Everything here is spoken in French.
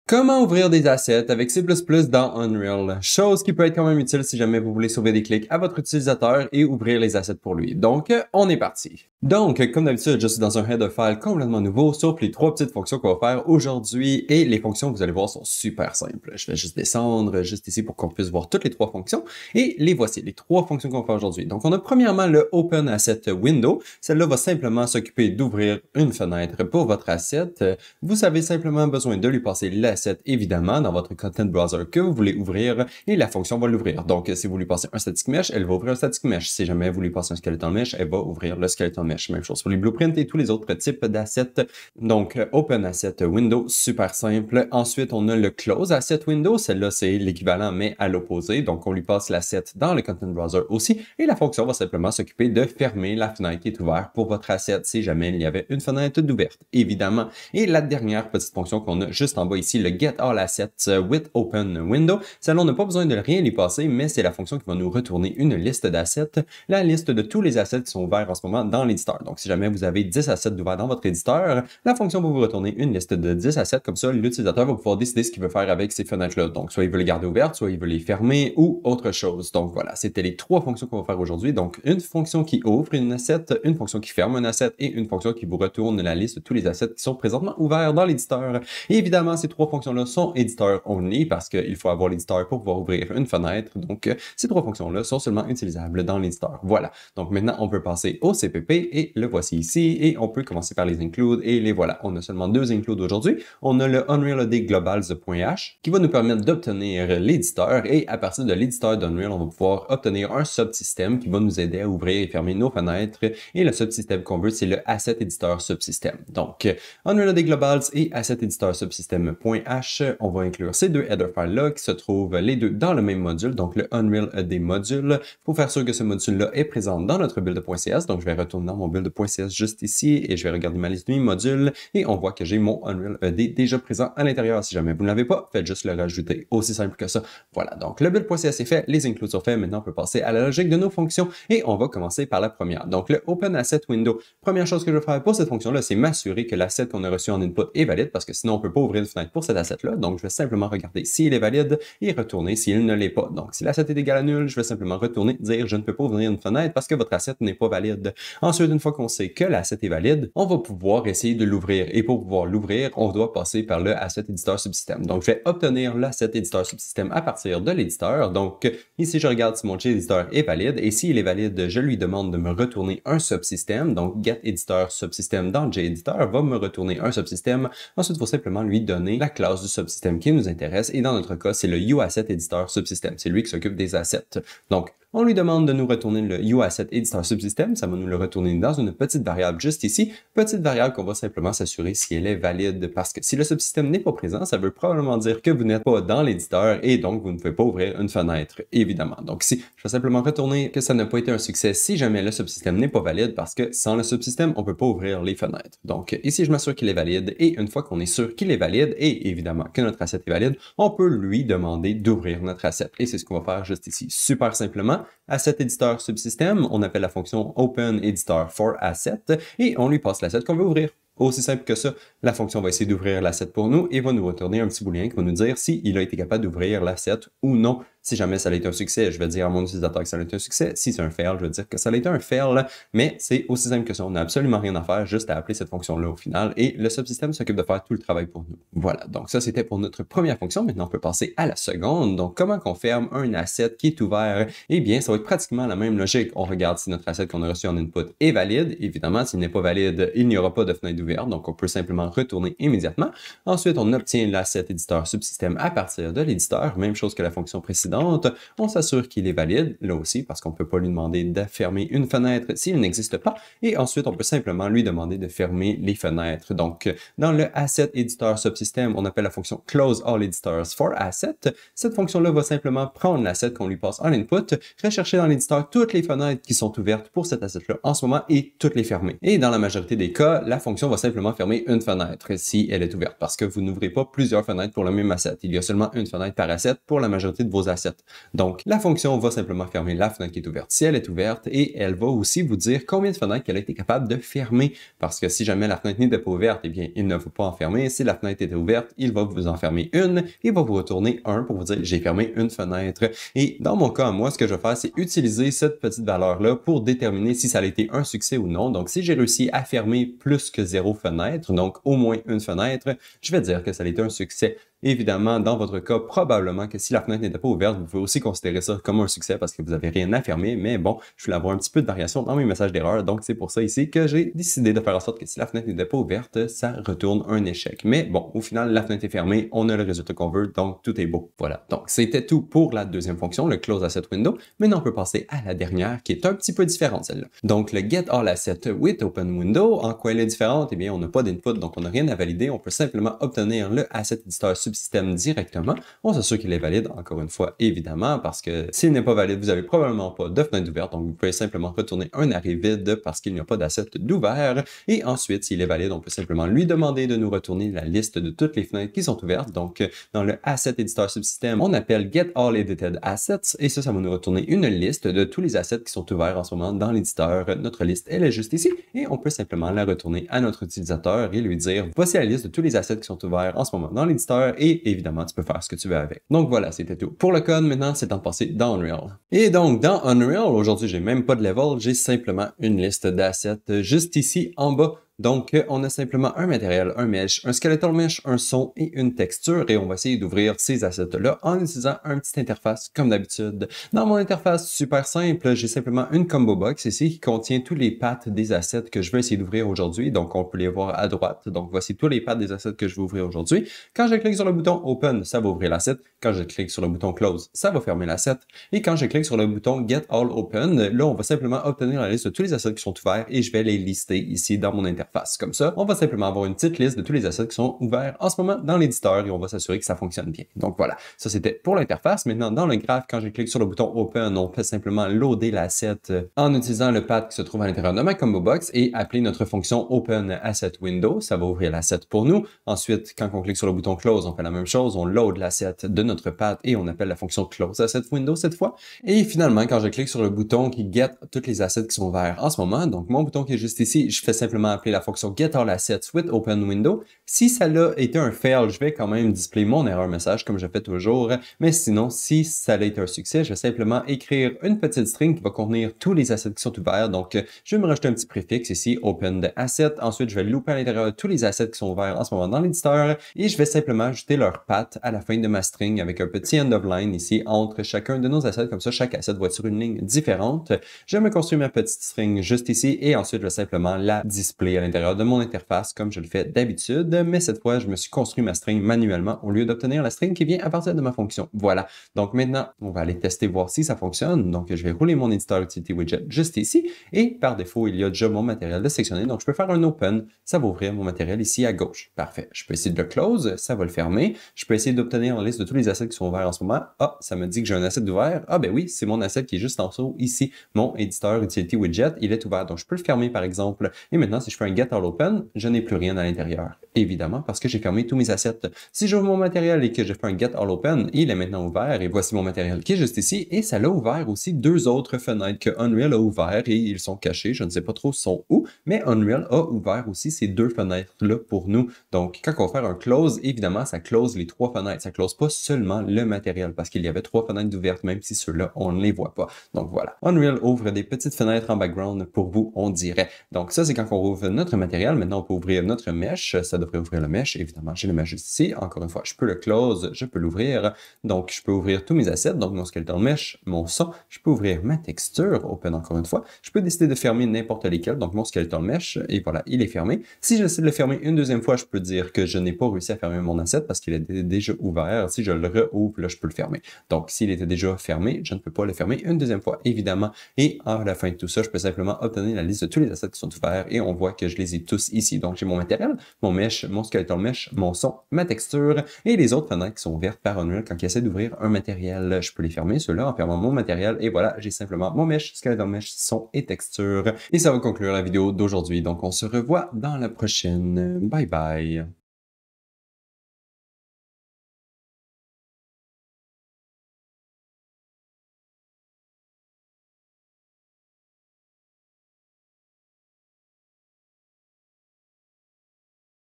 Comment ouvrir des assets avec C++ dans Unreal? Chose qui peut être quand même utile si jamais vous voulez sauver des clics à votre utilisateur et ouvrir les assets pour lui. Donc, on est parti. Donc, comme d'habitude, je suis dans un header file complètement nouveau, sauf les trois petites fonctions qu'on va faire aujourd'hui. Et les fonctions, vous allez voir, sont super simples. Je vais juste descendre, juste ici pour qu'on puisse voir toutes les trois fonctions. Et les voici, les trois fonctions qu'on va faire aujourd'hui. Donc, on a premièrement le Open Asset Window. Celle-là va simplement s'occuper d'ouvrir une fenêtre pour votre asset. Vous avez simplement besoin de lui passer l'asset évidemment dans votre content browser que vous voulez ouvrir et la fonction va l'ouvrir. Donc, si vous lui passez un static mesh, elle va ouvrir un static mesh. Si jamais vous lui passez un skeleton mesh, elle va ouvrir le skeleton mesh. Même chose pour les blueprints et tous les autres types d'assets. Donc, Open Asset Window, super simple. Ensuite, on a le Close Asset Window. Celle-là, c'est l'équivalent, mais à l'opposé. Donc, on lui passe l'asset dans le content browser aussi et la fonction va simplement s'occuper de fermer la fenêtre qui est ouverte pour votre asset si jamais il y avait une fenêtre d'ouverte, évidemment. Et la dernière petite fonction qu'on a juste en bas ici, le Get All Assets with Open Window. Celle-là, on n'a pas besoin de rien y passer, mais c'est la fonction qui va nous retourner une liste d'assets, la liste de tous les assets qui sont ouverts en ce moment dans l'éditeur. Donc, si jamais vous avez 10 assets ouverts dans votre éditeur, la fonction va vous retourner une liste de 10 assets. Comme ça, l'utilisateur va pouvoir décider ce qu'il veut faire avec ces fenêtres-là. Donc, soit il veut les garder ouvertes, soit il veut les fermer ou autre chose. Donc, voilà, c'était les trois fonctions qu'on va faire aujourd'hui. Donc, une fonction qui ouvre une asset, une fonction qui ferme un asset et une fonction qui vous retourne la liste de tous les assets qui sont présentement ouverts dans l'éditeur. Et évidemment, ces trois fonctions-là sont éditeur only parce qu'il faut avoir l'éditeur pour pouvoir ouvrir une fenêtre. Donc, ces trois fonctions-là sont seulement utilisables dans l'éditeur. Voilà. Donc, maintenant, on peut passer au CPP et le voici ici. Et on peut commencer par les includes et les voilà. On a seulement deux includes aujourd'hui. On a le Unreal AD Globals.h qui va nous permettre d'obtenir l'éditeur et à partir de l'éditeur d'Unreal, on va pouvoir obtenir un subsystème qui va nous aider à ouvrir et fermer nos fenêtres. Et le subsystème qu'on veut, c'est le Asset Editor Subsystem. Donc, Unreal AD Globals et Asset Editor Subsystem.h, on va inclure ces deux header files-là qui se trouvent les deux dans le même module, donc le Unreal AD module. Pour faire sûr que ce module-là est présent dans notre build.cs, donc je vais retourner dans mon build.cs juste ici et je vais regarder ma liste de mes modules et on voit que j'ai mon Unreal AD déjà présent à l'intérieur. Si jamais vous ne l'avez pas, faites juste le rajouter. Aussi simple que ça. Voilà, donc le build.cs est fait, les includes sont faits. Maintenant, on peut passer à la logique de nos fonctions et on va commencer par la première. Donc le Open Asset Window. Première chose que je vais faire pour cette fonction-là, c'est m'assurer que l'asset qu'on a reçu en input est valide parce que sinon, on ne peut pas ouvrir une fenêtre pour cet asset-là. Donc, je vais simplement regarder s'il est valide et retourner s'il ne l'est pas. Donc, si l'asset est égal à nul, je vais simplement retourner, dire je ne peux pas ouvrir une fenêtre parce que votre asset n'est pas valide. Ensuite, une fois qu'on sait que l'asset est valide, on va pouvoir essayer de l'ouvrir. Et pour pouvoir l'ouvrir, on doit passer par le Asset Editor Subsystem. Donc, je vais obtenir l'Asset Editor Subsystem à partir de l'éditeur. Donc, ici, je regarde si mon éditeur est valide. Et s'il est valide, je lui demande de me retourner un subsystem. Donc, Get Editor Subsystem dans JEditor va me retourner un subsystem. Ensuite, il faut simplement lui donner la classe du subsystem qui nous intéresse. Et dans notre cas, c'est le UAsset Editor Subsystem. C'est lui qui s'occupe des assets. Donc, on lui demande de nous retourner le UAsset Editor Subsystem. Ça va nous le retourner dans une petite variable juste ici. Petite variable qu'on va simplement s'assurer si elle est valide. Parce que si le subsystem n'est pas présent, ça veut probablement dire que vous n'êtes pas dans l'éditeur et donc vous ne pouvez pas ouvrir une fenêtre, évidemment. Donc ici, je vais simplement retourner que ça n'a pas été un succès si jamais le subsystem n'est pas valide parce que sans le subsystem, on ne peut pas ouvrir les fenêtres. Donc ici, je m'assure qu'il est valide et une fois qu'on est sûr qu'il est valide et évidemment que notre asset est valide, on peut lui demander d'ouvrir notre asset. Et c'est ce qu'on va faire juste ici. Super simplement, Asset Editor Subsystem, on appelle la fonction Open Editor for Asset et on lui passe l'asset qu'on veut ouvrir. Aussi simple que ça, la fonction va essayer d'ouvrir l'asset pour nous et va nous retourner un petit booléen qui va nous dire s'il a été capable d'ouvrir l'asset ou non. Si jamais ça a été un succès, je vais dire à mon utilisateur que ça a été un succès. Si c'est un fail, je vais dire que ça a été un fail. Mais c'est aussi simple que ça. On n'a absolument rien à faire, juste à appeler cette fonction-là au final. Et le subsystem s'occupe de faire tout le travail pour nous. Voilà. Donc ça, c'était pour notre première fonction. Maintenant, on peut passer à la seconde. Donc, comment qu'on ferme un asset qui est ouvert? Eh bien, ça va être pratiquement la même logique. On regarde si notre asset qu'on a reçu en input est valide. Évidemment, s'il n'est pas valide, il n'y aura pas de fenêtre ouverte. Donc, on peut simplement retourner immédiatement. Ensuite, on obtient l'asset éditeur subsystem à partir de l'éditeur. Même chose que la fonction précédente. On s'assure qu'il est valide, là aussi, parce qu'on ne peut pas lui demander de fermer une fenêtre s'il n'existe pas. Et ensuite, on peut simplement lui demander de fermer les fenêtres. Donc, dans le Asset Editor Subsystem, on appelle la fonction Close All Editors for Asset. Cette fonction-là va simplement prendre l'asset qu'on lui passe en input, rechercher dans l'éditeur toutes les fenêtres qui sont ouvertes pour cet asset-là en ce moment et toutes les fermer. Et dans la majorité des cas, la fonction va simplement fermer une fenêtre si elle est ouverte, parce que vous n'ouvrez pas plusieurs fenêtres pour le même asset. Il y a seulement une fenêtre par asset pour la majorité de vos assets. assets. Donc, la fonction va simplement fermer la fenêtre qui est ouverte si elle est ouverte et elle va aussi vous dire combien de fenêtres qu'elle a été capable de fermer. Parce que si jamais la fenêtre n'était pas ouverte, eh bien, il ne faut pas en fermer. Si la fenêtre était ouverte, il va vous en fermer une et va vous retourner 1 pour vous dire j'ai fermé une fenêtre. Et dans mon cas, moi, ce que je vais faire, c'est utiliser cette petite valeur-là pour déterminer si ça a été un succès ou non. Donc, si j'ai réussi à fermer plus que 0 fenêtre, donc au moins une fenêtre, je vais dire que ça a été un succès. Évidemment, dans votre cas, probablement que si la fenêtre n'était pas ouverte, vous pouvez aussi considérer ça comme un succès parce que vous n'avez rien à fermer, mais bon, je voulais avoir un petit peu de variation dans mes messages d'erreur, donc c'est pour ça ici que j'ai décidé de faire en sorte que si la fenêtre n'était pas ouverte, ça retourne un échec. Mais bon, au final, la fenêtre est fermée, on a le résultat qu'on veut, donc tout est beau. Voilà, donc c'était tout pour la deuxième fonction, le Close Asset Window. Maintenant, on peut passer à la dernière qui est un petit peu différente, celle-là. Donc, le Get All Asset with Open Window, en quoi elle est différente? Eh bien, on n'a pas d'input, donc on n'a rien à valider, on peut simplement obtenir le Asset Editor Subsystem directement. On s'assure qu'il est valide, encore une fois, évidemment, parce que s'il n'est pas valide, vous n'avez probablement pas de fenêtre ouverte, donc vous pouvez simplement retourner un arrêt vide parce qu'il n'y a pas d'asset d'ouvert. Et ensuite, s'il est valide, on peut simplement lui demander de nous retourner la liste de toutes les fenêtres qui sont ouvertes. Donc, dans le Asset Editor Subsystem, on appelle Get All Edited Assets, et ça va nous retourner une liste de tous les assets qui sont ouverts en ce moment dans l'éditeur. Notre liste, elle est juste ici, et on peut simplement la retourner à notre utilisateur et lui dire, voici la liste de tous les assets qui sont ouverts en ce moment dans l'éditeur, et évidemment, tu peux faire ce que tu veux avec. Donc voilà, c'était tout. Pour le code, maintenant, c'est temps de passer dans Unreal. Et donc, dans Unreal, aujourd'hui, j'ai même pas de level, j'ai simplement une liste d'assets juste ici en bas. Donc, on a simplement un matériel, un mesh, un skeletal mesh, un son et une texture et on va essayer d'ouvrir ces assets-là en utilisant une petite interface comme d'habitude. Dans mon interface super simple, j'ai simplement une combo box ici qui contient tous les paths des assets que je vais essayer d'ouvrir aujourd'hui. Donc, on peut les voir à droite. Donc, voici tous les paths des assets que je vais ouvrir aujourd'hui. Quand je clique sur le bouton Open, ça va ouvrir l'asset. Quand je clique sur le bouton Close, ça va fermer l'asset. Et quand je clique sur le bouton Get All Open, là, on va simplement obtenir la liste de tous les assets qui sont ouverts et je vais les lister ici dans mon interface. Comme ça, on va simplement avoir une petite liste de tous les assets qui sont ouverts en ce moment dans l'éditeur et on va s'assurer que ça fonctionne bien. Donc voilà, ça c'était pour l'interface. Maintenant, dans le graphe, quand je clique sur le bouton Open, on peut simplement loader l'asset en utilisant le path qui se trouve à l'intérieur de ma combo box et appeler notre fonction Open Asset Window. Ça va ouvrir l'asset pour nous. Ensuite, quand on clique sur le bouton Close, on fait la même chose. On load l'asset de notre path et on appelle la fonction Close Asset Window cette fois. Et finalement, quand je clique sur le bouton qui get tous les assets qui sont ouverts en ce moment, donc mon bouton qui est juste ici, je fais simplement appeler la fonction Get All Assets with Open Window. Si ça a été un fail, je vais quand même display mon erreur message comme je fais toujours. Mais sinon, si ça a été un succès, je vais simplement écrire une petite string qui va contenir tous les assets qui sont ouverts. Donc, je vais me rajouter un petit préfixe ici, Open the Asset. Ensuite, je vais looper à l'intérieur de tous les assets qui sont ouverts en ce moment dans l'éditeur. Et je vais simplement ajouter leur path à la fin de ma string avec un petit end of line ici entre chacun de nos assets. Comme ça, chaque asset va être sur une ligne différente. Je vais me construire ma petite string juste ici et ensuite, je vais simplement la display à l'intérieur de mon interface comme je le fais d'habitude, mais cette fois, je me suis construit ma string manuellement au lieu d'obtenir la string qui vient à partir de ma fonction. Voilà. Donc maintenant, on va aller tester, voir si ça fonctionne. Donc, je vais rouler mon éditeur Utility Widget juste ici et par défaut, il y a déjà mon matériel de sectionné. Donc, je peux faire un Open. Ça va ouvrir mon matériel ici à gauche. Parfait. Je peux essayer de le close. Ça va le fermer. Je peux essayer d'obtenir la liste de tous les assets qui sont ouverts en ce moment. Ah, ça me dit que j'ai un asset ouvert. Ah, ben oui, c'est mon asset qui est juste en dessous ici. Mon éditeur Utility Widget, il est ouvert. Donc, je peux le fermer par exemple. Et maintenant, si je fais un Get All Open, je n'ai plus rien à l'intérieur. Évidemment, parce que j'ai fermé tous mes assets. Si j'ouvre mon matériel et que je fais un Get All Open, il est maintenant ouvert et voici mon matériel qui est juste ici et ça l'a ouvert aussi deux autres fenêtres que Unreal a ouvert et ils sont cachés. Je ne sais pas trop sont où, mais Unreal a ouvert aussi ces deux fenêtres-là pour nous. Donc, quand on va faire un close, évidemment, ça close les trois fenêtres. Ça close pas seulement le matériel parce qu'il y avait trois fenêtres ouvertes, même si ceux-là, on ne les voit pas. Donc voilà. Unreal ouvre des petites fenêtres en background pour vous, on dirait. Donc ça, c'est quand on ouvre notre matériel. Maintenant, on peut ouvrir notre mesh. Ça devrait ouvrir le mesh. Évidemment, j'ai le mesh juste ici. Encore une fois, je peux le close, je peux l'ouvrir. Donc, je peux ouvrir tous mes assets. Donc, mon skeletal mesh, mon son. Je peux ouvrir ma texture, open encore une fois. Je peux décider de fermer n'importe lesquels. Donc, mon skeletal mesh, et voilà, il est fermé. Si j'essaie de le fermer une deuxième fois, je peux dire que je n'ai pas réussi à fermer mon asset parce qu'il était déjà ouvert. Si je le rouvre, là, je peux le fermer. Donc, s'il était déjà fermé, je ne peux pas le fermer une deuxième fois, évidemment. Et à la fin de tout ça, je peux simplement obtenir la liste de tous les assets qui sont ouverts et on voit que je les ai tous ici. Donc, j'ai mon matériel, mon mesh, mon skeletal mesh, mon son, ma texture et les autres fenêtres qui sont ouvertes par Unreal quand il essaie d'ouvrir un matériel. Je peux les fermer, ceux-là, en fermant mon matériel. Et voilà, j'ai simplement mon mesh, skeletal mesh, son et texture. Et ça va conclure la vidéo d'aujourd'hui. Donc, on se revoit dans la prochaine. Bye bye!